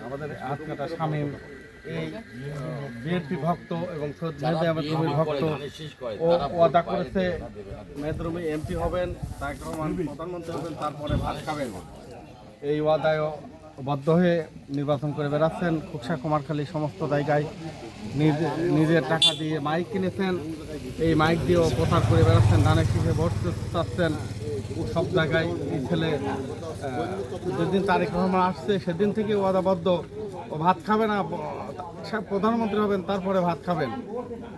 আমাদের হাতকাটা শামীম এই বিএনপি ভক্ত এবং সৈয়দ মেহেদী আহমেদ রুমির ভক্ত ও ওয়াদা করেছে মেহেদী রুমি এমপি হবেন, তারেক রহমান প্রধানমন্ত্রী হবেন, তারপরে ভাত খাবেন। এই ওয়াদায় বদ্ধ হয়ে নির্বাচন করে বেড়াচ্ছেন। খুকসা কুমারখালী সমস্ত জায়গায় নিজের টাকা দিয়ে মাইক কিনেছেন, এই মাইক দিয়েও প্রচার করে বেড়াচ্ছেন, ধানের শীষে ভোট চাচ্ছেন সব জায়গায়। এই ছেলে যেদিন তারেক রহমান আসছে সেদিন থেকে ওয়াদাবদ্ধ, ও ভাত খাবে না, প্রধানমন্ত্রী হবেন তারপরে ভাত খাবেন।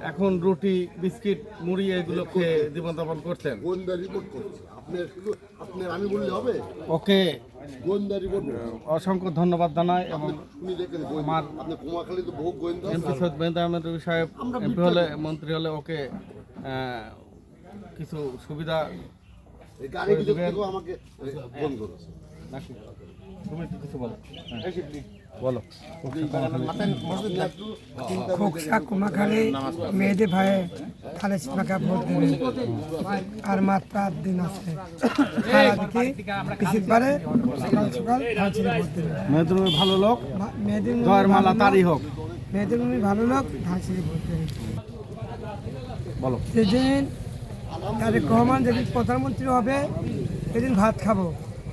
এখন রুটি বিস্কিট মুড়ি এগুলো খেয়ে জীবনযাপন করছেন। আমি বললে হবে? ওকে অসংখ্য ধন্যবাদ জানাই। এবং আমার এমপি সৈয়দ মেহেদী আহমেদ রুমি সাহেব এমপি হলে, মন্ত্রী হলে ওকে কিছু সুবিধা আমাকে ফোন করো। তুমি কিছু বলো। বলো। খুকসা কুমারখালী মেয়েদের ভাইয়ে খালেদ পাকা ভোট দেবে আর মাত্র 8 দিন আছে। পারে সকাল সকাল ধানসিঁড়ি ভোট দেবে। মেহেদী রুমি ভালো লোক, মেয়েদের জয়ের মালা তারই হোক। মেয়েদের ভালো লোক, ধানসিঁড়ি ভোট দেবে। বলো। যেদিন তারেক রহমান যেদিন প্রধানমন্ত্রী হবে সেদিন ভাত খাবো,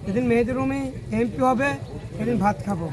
যেদিন মেহেদী রুমি এমপি হবে সেদিন ভাত খাবো।